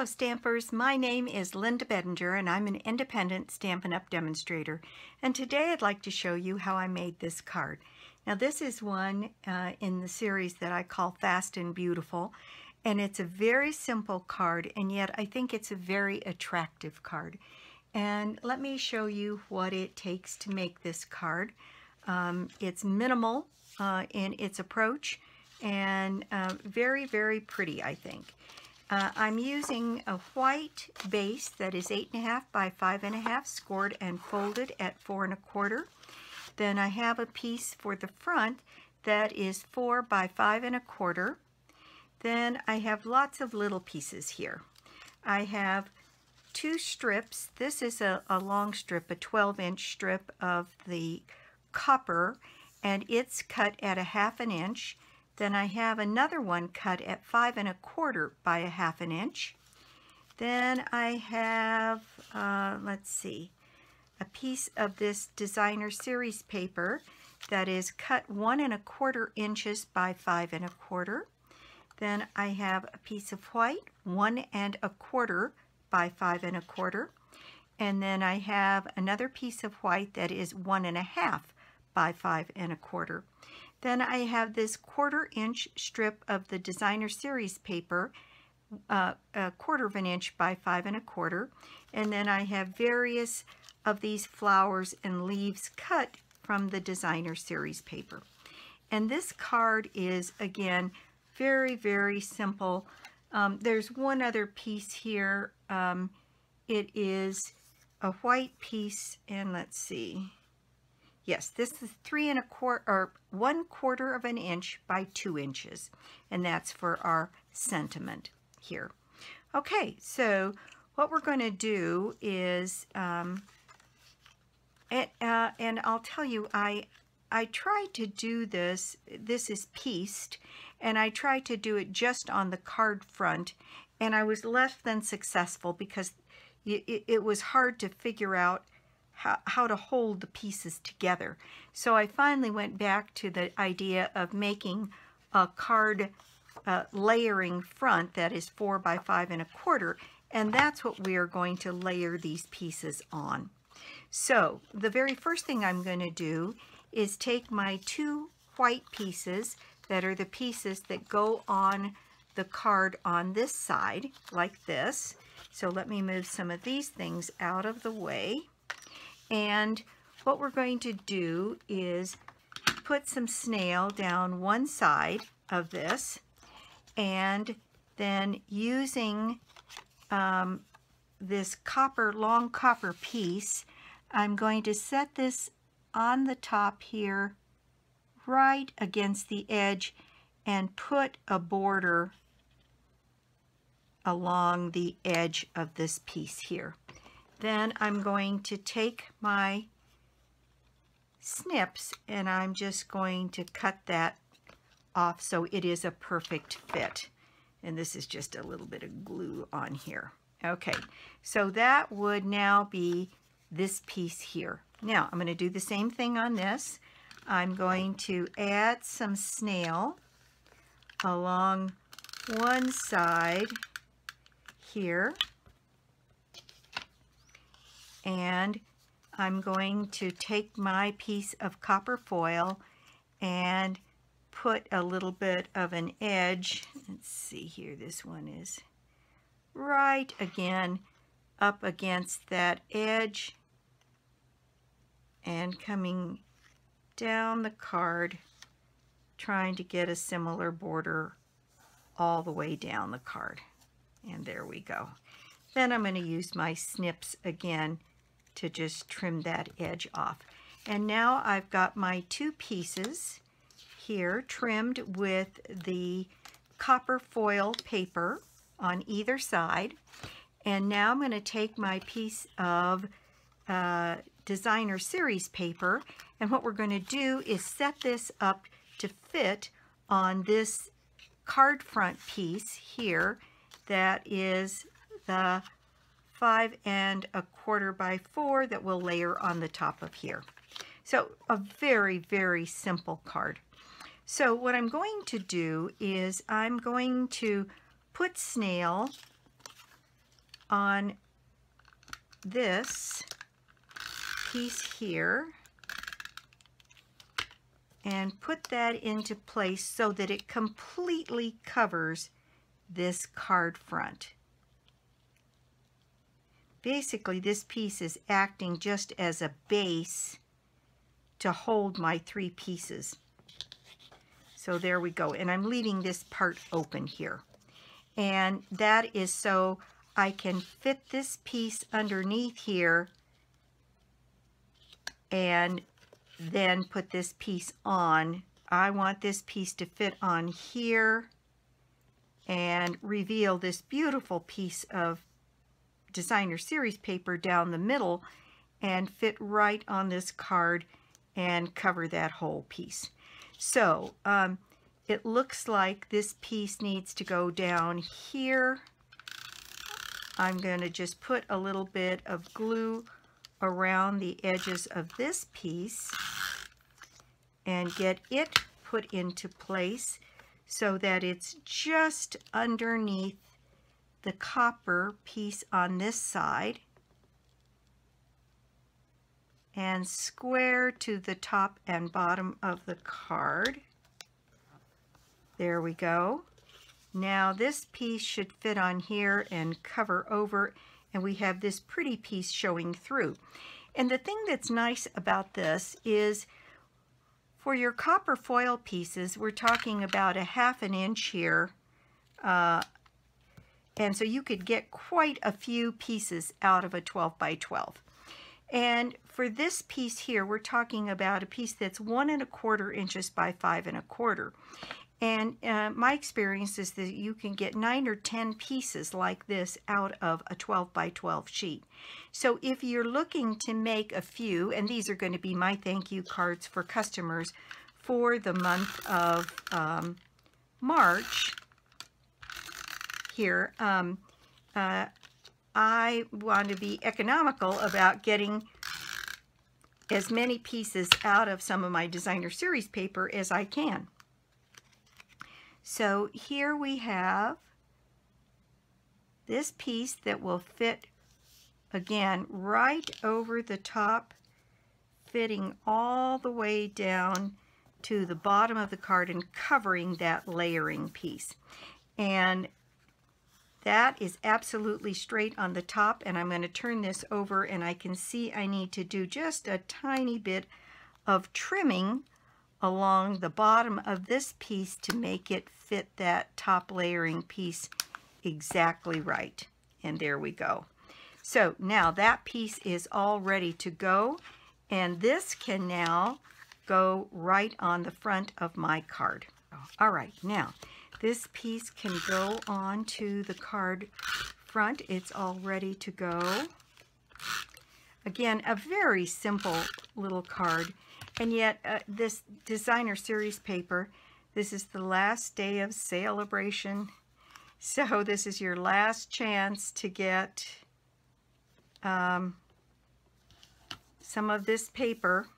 Hello Stampers, my name is Linda Bedinger and I'm an independent Stampin' Up! Demonstrator, and today I'd like to show you how I made this card. Now this is one in the series that I call Fast and Beautiful, and it's a very simple card, and yet I think it's a very attractive card. And let me show you what it takes to make this card. It's minimal in its approach and very, very pretty, I think. I'm using a white base that is 8.5 by 5.5, scored and folded at 4 1/4. Then I have a piece for the front that is 4 by 5 1/4. Then I have lots of little pieces here. I have 2 strips. This is a long strip, a 12-inch strip of the copper, and it's cut at 1/2 inch. Then I have another one cut at 5 1/4 by 1/2 inch. Then I have, let's see, a piece of this designer series paper that is cut 1 1/4 inches by 5 1/4. Then I have a piece of white, 1 1/4 by 5 1/4. And then I have another piece of white that is 1 1/2 by 5 1/4. Then I have this 1/4 inch strip of the designer series paper, 1/4 inch by 5 1/4. And then I have various of these flowers and leaves cut from the designer series paper. And this card is, again, very, very simple. There's one other piece here. It is a white piece, and let's see. Yes, this is 3 1/4 or 1/4 inch by 2 inches, and that's for our sentiment here. Okay, so what we're going to do is, and I'll tell you, I tried to do this. This is pieced, and I tried to do it just on the card front, and I was less than successful because it was hard to figure out how to hold the pieces together. So I finally went back to the idea of making a card layering front that is 4 by 5 1/4, and that's what we are going to layer these pieces on. So the very first thing I'm going to do is take my 2 white pieces that are the pieces that go on the card on this side, like this. So let me move some of these things out of the way. And what we're going to do is put some snail down one side of this, and then using this long copper piece, I'm going to set this on the top here, right against the edge, and put a border along the edge of this piece here. Then I'm going to take my snips and I'm just going to cut that off so it is a perfect fit. And this is just a little bit of glue on here. Okay, so that would now be this piece here. Now I'm going to do the same thing on this. I'm going to add some snail along one side here. And I'm going to take my piece of copper foil and put a little bit of an edge. Let's see here, this one is right again up against that edge and coming down the card, trying to get a similar border all the way down the card. And there we go. Then I'm going to use my snips again to just trim that edge off. And now I've got my 2 pieces here trimmed with the copper foil paper on either side. And now I'm going to take my piece of designer series paper, and what we're going to do is set this up to fit on this card front piece here that is the 5 1/4 by 4 that we'll layer on the top of here. So a very, very simple card. So what I'm going to do is I'm going to put snail on this piece here and put that into place so that it completely covers this card front. Basically, this piece is acting just as a base to hold my 3 pieces. So there we go. And I'm leaving this part open here. And that is so I can fit this piece underneath here and then put this piece on. I want this piece to fit on here and reveal this beautiful piece of designer series paper down the middle and fit right on this card and cover that whole piece. So it looks like this piece needs to go down here. I'm going to just put a little bit of glue around the edges of this piece and get it put into place so that it's just underneath the copper piece on this side and square to the top and bottom of the card. There we go. Now this piece should fit on here and cover over, and we have this pretty piece showing through. And the thing that's nice about this is for your copper foil pieces, we're talking about a 1/2 inch here. And so you could get quite a few pieces out of a 12 by 12. And for this piece here, we're talking about a piece that's 1 1/4 inches by 5 1/4. And my experience is that you can get 9 or 10 pieces like this out of a 12 by 12 sheet. So if you're looking to make a few, and these are going to be my thank you cards for customers for the month of March here, I want to be economical about getting as many pieces out of some of my designer series paper as I can. So here we have this piece that will fit, again, right over the top, fitting all the way down to the bottom of the card and covering that layering piece. And that is absolutely straight on the top, and I'm going to turn this over, and I can see I need to do just a tiny bit of trimming along the bottom of this piece to make it fit that top layering piece exactly right. And there we go. So now that piece is all ready to go, and this can now go right on the front of my card. All right, now this piece can go on to the card front. It's all ready to go. Again, a very simple little card. And yet this designer series paper, this is the last day of celebration. So this is your last chance to get some of this paper.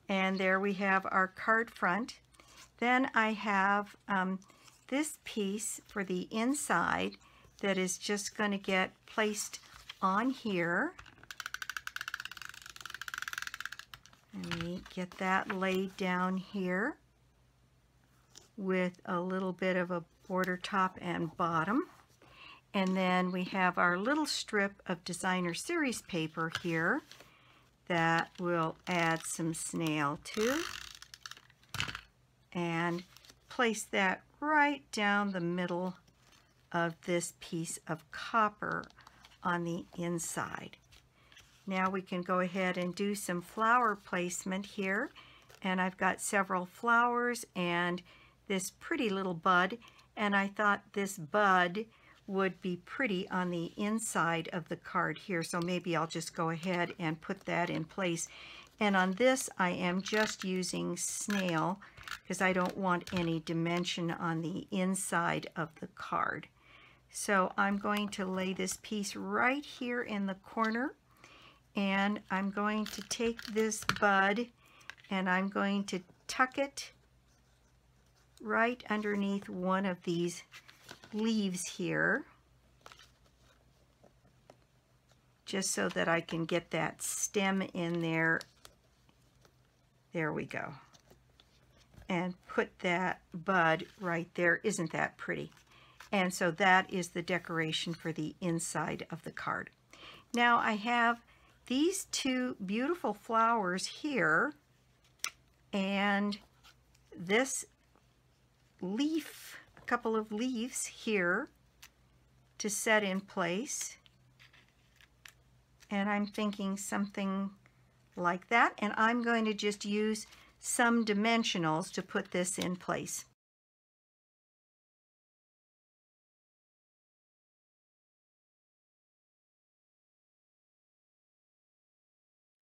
And there we have our card front. Then I have this piece for the inside that is just going to get placed on here. Let me get that laid down here with a little bit of a border top and bottom. And then we have our little strip of designer series paper here that we'll add some snail to and place that right down the middle of this piece of copper on the inside. Now we can go ahead and do some flower placement here, and I've got several flowers and this pretty little bud, and I thought this bud would be pretty on the inside of the card here, so maybe I'll just go ahead and put that in place. And on this I am just using snail because I don't want any dimension on the inside of the card. So I'm going to lay this piece right here in the corner, and I'm going to take this bud and I'm going to tuck it right underneath one of these leaves here. just so that I can get that stem in there. There we go. And put that bud right there. Isn't that pretty? And so that is the decoration for the inside of the card. Now I have these two beautiful flowers here and this leaf, a couple of leaves here to set in place. And I'm thinking something like that. And I'm going to just use some dimensionals to put this in place.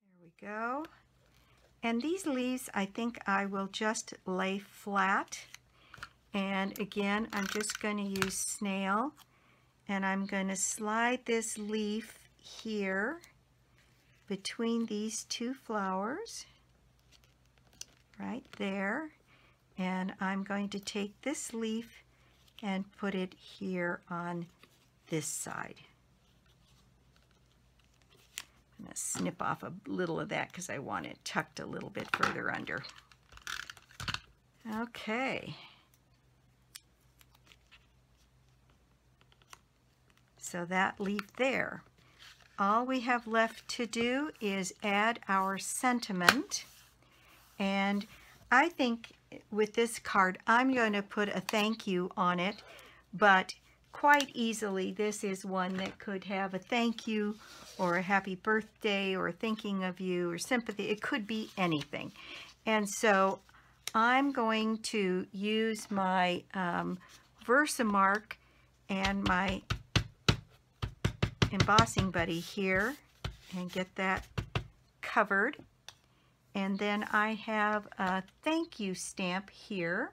There we go. And these leaves, I think I will just lay flat. And again, I'm just going to use snail. And I'm going to slide this leaf here between these two flowers. Right there, and I'm going to take this leaf and put it here on this side. I'm going to snip off a little of that because I want it tucked a little bit further under. Okay. So that leaf there. All we have left to do is add our sentiment. And I think with this card, I'm going to put a thank you on it, but quite easily this is one that could have a thank you or a happy birthday or thinking of you or sympathy. It could be anything. And so I'm going to use my Versamark and my embossing buddy here and get that covered. And then I have a thank you stamp here.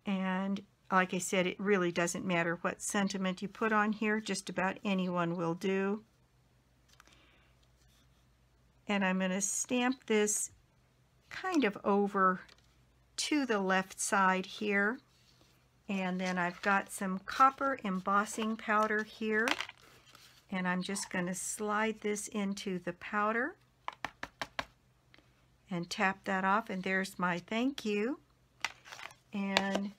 And like I said, it really doesn't matter what sentiment you put on here. Just about anyone will do. And I'm going to stamp this kind of over to the left side here. And then I've got some copper embossing powder here. And I'm just going to slide this into the powder. And tap that off, and there's my thank you. And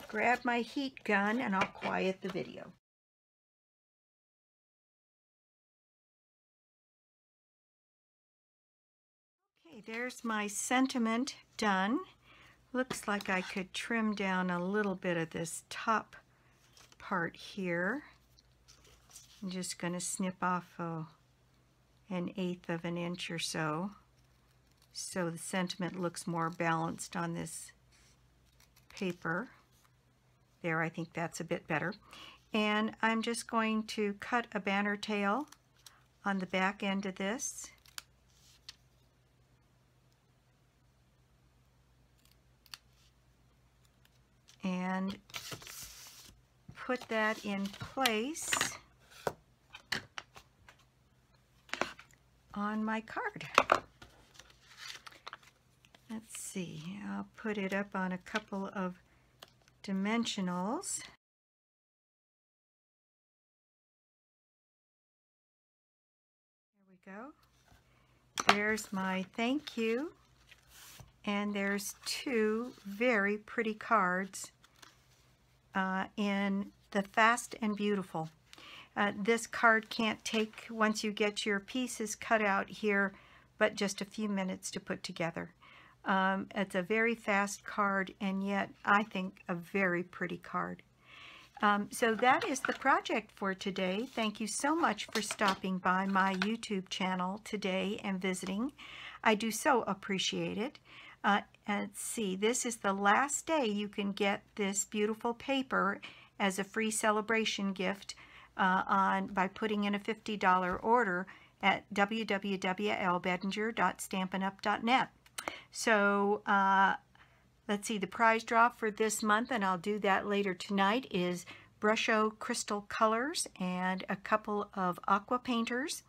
grab my heat gun, and I'll quiet the video. Okay, there's my sentiment done. Looks like I could trim down a little bit of this top part here. I'm just going to snip off an 1/8 of an inch or so the sentiment looks more balanced on this paper. There, I think that's a bit better. And I'm just going to cut a banner tail on the back end of this. And put that in place on my card. Let's see, I'll put it up on a couple of dimensionals. There we go. There's my thank you. And there's two very pretty cards in the Fast and Beautiful. This card can't take, once you get your pieces cut out here, but just a few minutes to put together. It's a very fast card, and yet I think a very pretty card. So that is the project for today. Thank you so much for stopping by my YouTube channel today and visiting. I do so appreciate it. Let's see, this is the last day you can get this beautiful paper as a free celebration gift by putting in a $50 order at www.lbedinger.stampinup.net. So let's see, the prize draw for this month, and I'll do that later tonight, is Brusho Crystal Colors and a couple of aqua painters.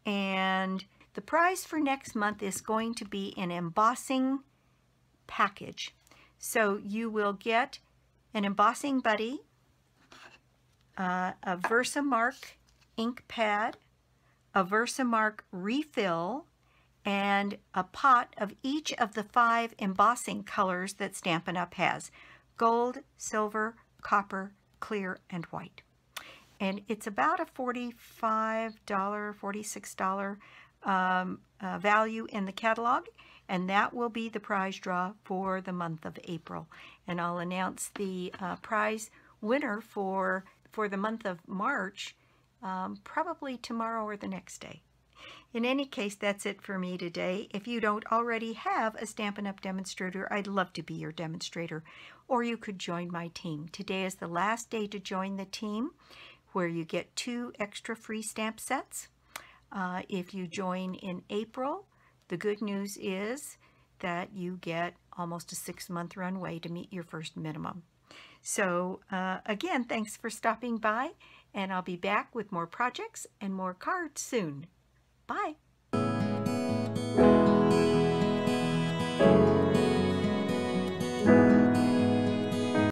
And the prize for next month is going to be an embossing package. So you will get an embossing buddy, a Versamark ink pad, a Versamark refill, and a pot of each of the 5 embossing colors that Stampin' Up! Has: gold, silver, copper, clear, and white. And it's about a $45, $46 value in the catalog, and that will be the prize draw for the month of April. And I'll announce the prize winner for the month of March probably tomorrow or the next day. In any case, that's it for me today. If you don't already have a Stampin' Up! Demonstrator, I'd love to be your demonstrator, or you could join my team. Today is the last day to join the team, where you get 2 extra free stamp sets. If you join in April, the good news is that you get almost a 6-month runway to meet your first minimum. So again, thanks for stopping by, and I'll be back with more projects and more cards soon. Bye.